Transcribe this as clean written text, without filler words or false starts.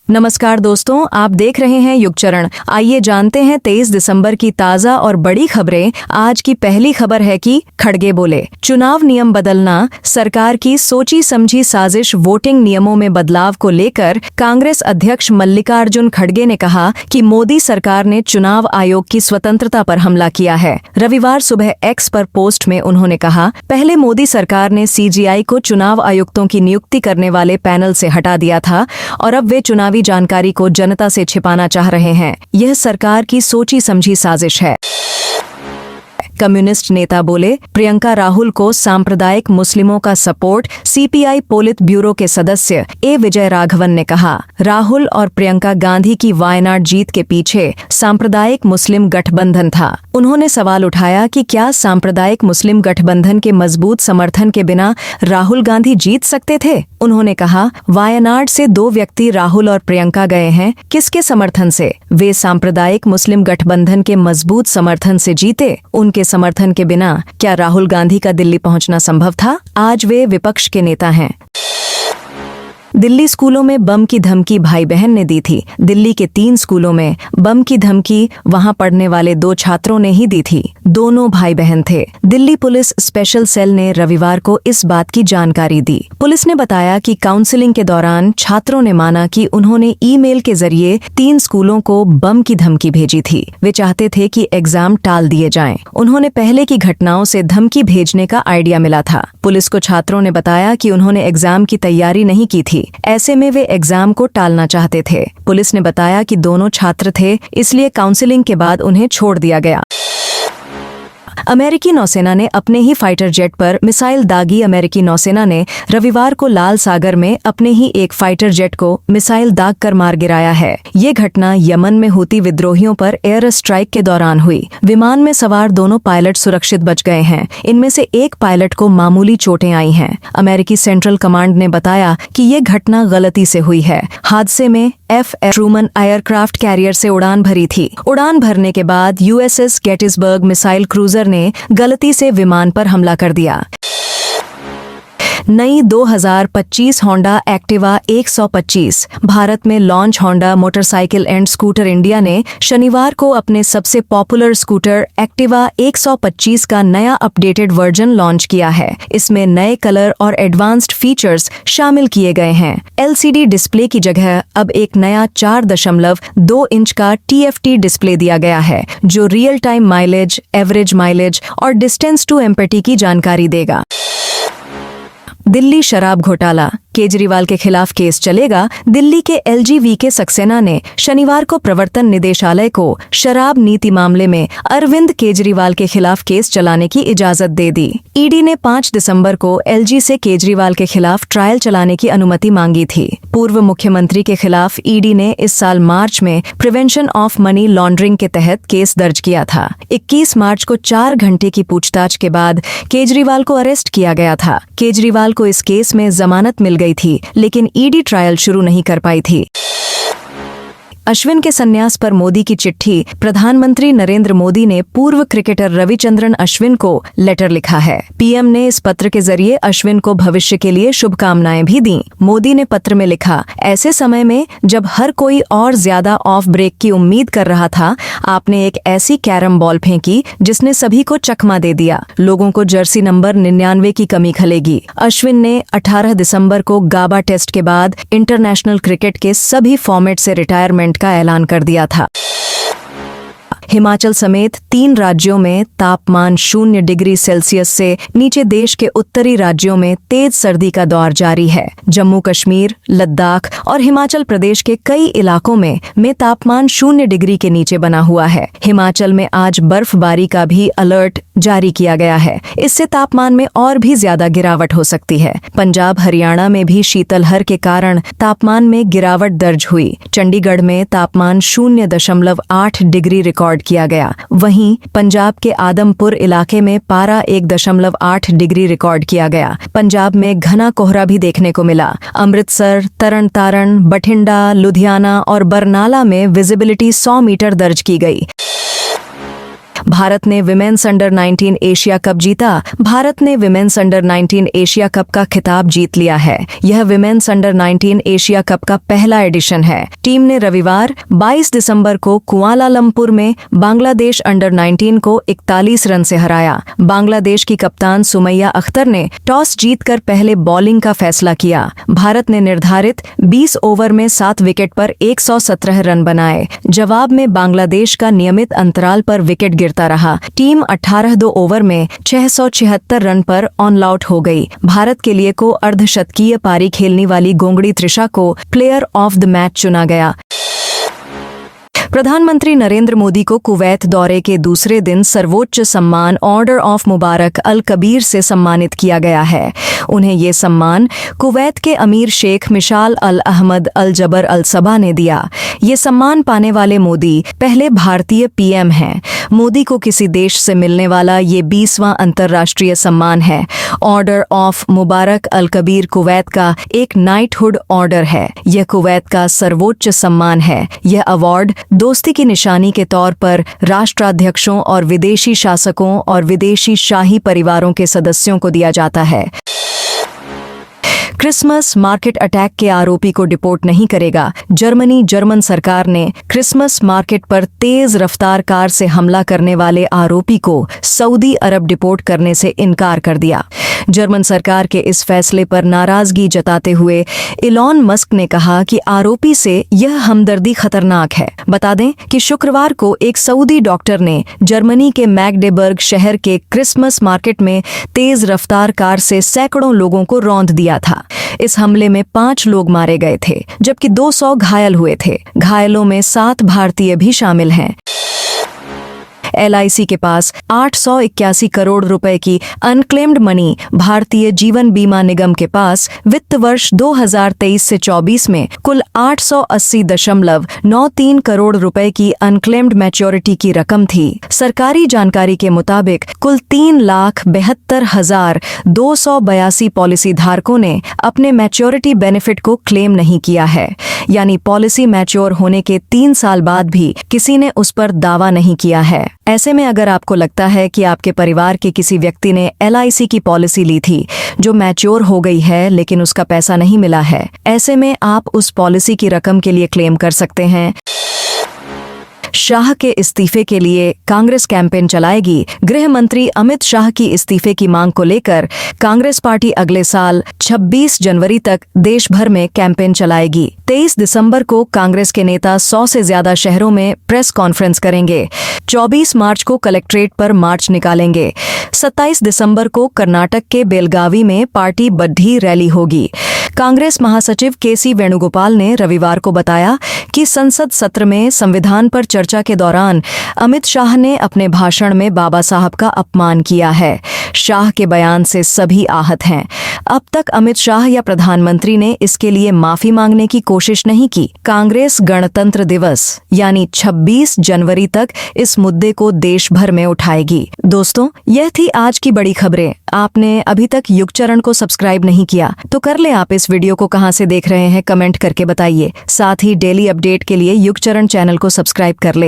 नमस्कार दोस्तों, आप देख रहे हैं युगचरण। आइए जानते हैं 23 दिसंबर की ताज़ा और बड़ी खबरें। आज की पहली खबर है कि खड़गे बोले, चुनाव नियम बदलना, सरकार की सोची समझी साजिश। वोटिंग नियमों में बदलाव को लेकर कांग्रेस अध्यक्ष मल्लिकार्जुन खड़गे ने कहा कि मोदी सरकार ने चुनाव आयोग की स्वतंत्रता पर हमला किया है। रविवार सुबह एक्स पर पोस्ट में उन्होंने कहा, पहले मोदी सरकार ने सीजीआई को चुनाव आयुक्तों की नियुक्ति करने वाले पैनल से हटा दिया था और अब वे चुनावी जानकारी को जनता से छिपाना चाह रहे हैं। यह सरकार की सोची समझी साजिश है। कम्युनिस्ट नेता बोले, प्रियंका राहुल को सांप्रदायिक मुस्लिमों का सपोर्ट। सीपीआई पोलित ब्यूरो के सदस्य ए विजय राघवन ने कहा, राहुल और प्रियंका गांधी की वायनाड जीत के पीछे सांप्रदायिक मुस्लिम गठबंधन था। उन्होंने सवाल उठाया कि क्या सांप्रदायिक मुस्लिम गठबंधन के मजबूत समर्थन के बिना राहुल गांधी जीत सकते थे। उन्होंने कहा, वायनाड से 2 व्यक्ति राहुल और प्रियंका गए हैं, किसके समर्थन से? वे सांप्रदायिक मुस्लिम गठबंधन के मजबूत समर्थन से जीते। उनके समर्थन के बिना क्या राहुल गांधी का दिल्ली पहुंचना संभव था? आज वे विपक्ष के नेता हैं। दिल्ली स्कूलों में बम की धमकी भाई बहन ने दी थी। दिल्ली के 3 स्कूलों में बम की धमकी वहां पढ़ने वाले 2 छात्रों ने ही दी थी। दोनों भाई बहन थे। दिल्ली पुलिस स्पेशल सेल ने रविवार को इस बात की जानकारी दी। पुलिस ने बताया कि काउंसलिंग के दौरान छात्रों ने माना कि उन्होंने ईमेल के जरिए 3 स्कूलों को बम की धमकी भेजी थी। वे चाहते थे कि एग्जाम टाल दिए जाएं। उन्होंने पहले की घटनाओं से धमकी भेजने का आइडिया मिला था। पुलिस को छात्रों ने बताया कि उन्होंने एग्जाम की तैयारी नहीं की थी, ऐसे में वे एग्जाम को टालना चाहते थे। पुलिस ने बताया कि दोनों छात्र थे, इसलिए काउंसलिंग के बाद उन्हें छोड़ दिया गया। अमेरिकी नौसेना ने अपने ही फाइटर जेट पर मिसाइल दागी। अमेरिकी नौसेना ने रविवार को लाल सागर में अपने ही एक फाइटर जेट को मिसाइल दाग कर मार गिराया है। ये घटना यमन में हुती विद्रोहियों पर एयर स्ट्राइक के दौरान हुई। विमान में सवार दोनों पायलट सुरक्षित बच गए हैं। इनमें से एक पायलट को मामूली चोटें आई हैं। अमेरिकी सेंट्रल कमांड ने बताया कि ये घटना गलती से हुई है। हादसे में F.F. ट्रूमन एयरक्राफ्ट कैरियर से उड़ान भरी थी। उड़ान भरने के बाद USS गेटिसबर्ग मिसाइल क्रूजर ने गलती से विमान पर हमला कर दिया। नई 2025 होंडा एक्टिवा 125 भारत में launch. Honda motorcycle and scooter India ने शनिवार को अपने सबसे पॉपुलर स्कूटर एक्टिवा 125 का नया अपडेटेड वर्जन लॉन्च किया है। इसमें नए कलर और एडवांस्ड फीचर्स शामिल किए गए हैं। LCD डिस्प्ले की जगह अब एक नया 4.2 इंच का TFT डिस्प्ले दिया गया है, जो real time mileage, average mileage और डिस्टेंस टू एम्पटी की जानकारी देगा। दिल्ली शराब घोटाला, केजरीवाल के खिलाफ केस चलेगा। दिल्ली के LGVK सक्सेना ने शनिवार को प्रवर्तन निदेशालय को शराब नीति मामले में अरविंद केजरीवाल के खिलाफ केस चलाने की इजाजत दे दी। ईडी ने 5 दिसंबर को LG से केजरीवाल के खिलाफ ट्रायल चलाने की अनुमति मांगी थी। पूर्व मुख्यमंत्री के खिलाफ ईडी ने इस साल मार्च में प्रिवेंशन ऑफ मनी लॉन्ड्रिंग के तहत केस दर्ज किया था। 21 मार्च को 4 घंटे की पूछताछ के बाद केजरीवाल को अरेस्ट किया गया था। केजरीवाल को इस केस में जमानत मिल गई थी, लेकिन ईडी ट्रायल शुरू नहीं कर पाई थी। अश्विन के संन्यास पर मोदी की चिट्ठी। प्रधानमंत्री नरेंद्र मोदी ने पूर्व क्रिकेटर रविचंद्रन अश्विन को लेटर लिखा है। पीएम ने इस पत्र के जरिए अश्विन को भविष्य के लिए शुभकामनाएं भी दी। मोदी ने पत्र में लिखा, ऐसे समय में जब हर कोई और ज्यादा ऑफ ब्रेक की उम्मीद कर रहा था, आपने एक ऐसी कैरम बॉल फेंकी जिसने सभी को चकमा दे दिया। लोगों को जर्सी नंबर 99 की कमी खलेगी। अश्विन ने 18 दिसंबर को गाबा टेस्ट के बाद इंटरनेशनल क्रिकेट के सभी फॉर्मेट से रिटायरमेंट का ऐलान कर दिया था। हिमाचल समेत 3 राज्यों में तापमान 0 डिग्री सेल्सियस से नीचे देश के उत्तरी राज्यों में तेज सर्दी का दौर जारी है। जम्मू कश्मीर, लद्दाख और हिमाचल प्रदेश के कई इलाकों में तापमान 0 डिग्री के नीचे बना हुआ है। हिमाचल में आज बर्फबारी का भी अलर्ट जारी किया गया है। इससे तापमान में और भी ज्यादा गिरावट हो सकती है। पंजाब, हरियाणा में भी शीतलहर के कारण तापमान में गिरावट दर्ज हुई। चंडीगढ़ में तापमान 0.8 डिग्री रिकॉर्ड किया गया। वहीं पंजाब के आदमपुर इलाके में पारा 1.8 डिग्री रिकॉर्ड किया गया। पंजाब में घना कोहरा भी देखने को मिला। अमृतसर, तरन तारण, बठिंडा, लुधियाना और बरनाला में विजिबिलिटी 100 मीटर दर्ज की गई। भारत ने विमेन्स अंडर 19 एशिया कप जीता। भारत ने विमेन्स अंडर 19 एशिया कप का खिताब जीत लिया है। यह विमेन्स अंडर 19 एशिया कप का पहला एडिशन है। टीम ने रविवार 22 दिसंबर को कुआलालंपुर में बांग्लादेश अंडर 19 को 41 रन से हराया। बांग्लादेश की कप्तान सुमैया अख्तर ने टॉस जीतकर पहले बॉलिंग का फैसला किया। भारत ने निर्धारित 20 ओवर में 7 विकेट पर 117 रन बनाए। जवाब में बांग्लादेश का नियमित अंतराल पर विकेट गिरता रहा। टीम 18 ओवर में 676 रन पर ऑन आउट हो गई। भारत के लिए को अर्धशतकीय पारी खेलने वाली गोंगड़ी त्रिशा को प्लेयर ऑफ द मैच चुना गया। प्रधानमंत्री नरेंद्र मोदी को कुवैत दौरे के दूसरे दिन सर्वोच्च सम्मान order of Mubarak Al Kabir से सम्मानित किया गया है। उन्हें ये सम्मान कुवैत के अमीर शेख मिशाल अल अहमद अल जबर अल सबा ने दिया। ये सम्मान पाने वाले मोदी पहले भारतीय पीएम हैं। मोदी को किसी देश से मिलने वाला ये 20वां अंतर्राष्ट्रीय सम्मान है। Order of Mubarak Al Kabeer Kuwait का एक नाइटहुड ऑर्डर है। यह कुवैत का सर्वोच्च सम्मान है। यह अवार्ड दोस्ती की निशानी के तौर पर राष्ट्राध्यक्षों और विदेशी शासकों और विदेशी शाही परिवारों के सदस्यों को दिया जाता है। क्रिसमस मार्केट अटैक के आरोपी को डिपोर्ट नहीं करेगा। जर्मन सरकार ने क्रिसमस मार्केट पर तेज रफ्तार कार से हमला करने वाले आरोपी को सऊदी अरब डिपोर्ट करने से इनकार कर दिया। जर्मन सरकार के इस फैसले पर नाराजगी जताते हुए इलॉन मस्क ने कहा कि आरोपी से यह हमदर्दी खतरनाक है। बता दें कि शुक्रवार को एक सऊदी डॉक्टर ने जर्मनी के मैग्डेबर्ग शहर के क्रिसमस मार्केट में तेज रफ्तार कार से सैकड़ों लोगों को रौंद दिया था। इस हमले में 5 लोग मारे गए थे, जबकि 200 घायल हुए थे। घायलों में 7 भारतीय भी शामिल हैं। LIC के पास 881 करोड़ रुपए की अनक्लेम्ड मनी। भारतीय जीवन बीमा निगम के पास वित्त वर्ष 2023 से 24 में कुल 880.93 करोड़ रुपए की अनक्लेम्ड मैच्योरिटी की रकम थी। सरकारी जानकारी के मुताबिक कुल 3,72,282 पॉलिसी धारकों ने अपने मैच्योरिटी बेनिफिट को क्लेम नहीं किया है, यानी पॉलिसी मैच्योर होने के 3 साल बाद भी किसी ने उस पर दावा नहीं किया है। ऐसे में अगर आपको लगता है कि आपके परिवार के किसी व्यक्ति ने LIC की पॉलिसी ली थी जो मैच्योर हो गई है लेकिन उसका पैसा नहीं मिला है, ऐसे में आप उस पॉलिसी की रकम के लिए क्लेम कर सकते हैं। शाह के इस्तीफे के लिए कांग्रेस कैंपेन चलाएगी। गृह मंत्री अमित शाह की इस्तीफे की मांग को लेकर कांग्रेस पार्टी अगले साल 26 जनवरी तक देश भर में कैंपेन चलाएगी। 23 दिसंबर को कांग्रेस के नेता 100 से ज्यादा शहरों में प्रेस कॉन्फ्रेंस करेंगे। 24 मार्च को कलेक्ट्रेट पर मार्च निकालेंगे। 27 दिसंबर को कर्नाटक के बेलगावी में पार्टी बड्ढी रैली होगी। कांग्रेस महासचिव KC वेणुगोपाल ने रविवार को बताया कि संसद सत्र में संविधान पर चर्चा के दौरान अमित शाह ने अपने भाषण में बाबा साहब का अपमान किया है। शाह के बयान से सभी आहत हैं। अब तक अमित शाह या प्रधानमंत्री ने इसके लिए माफी मांगने की कोशिश नहीं की। कांग्रेस गणतंत्र दिवस यानी 26 जनवरी तक इस मुद्दे को देश भर में उठाएगी। दोस्तों, यह थी आज की बड़ी खबरें। आपने अभी तक युगचरण को सब्सक्राइब नहीं किया तो कर ले। आप इस वीडियो को कहां से देख रहे हैं कमेंट करके बताइए। साथ ही डेली अपडेट के लिए युगचरण चैनल को सब्सक्राइब कर ले।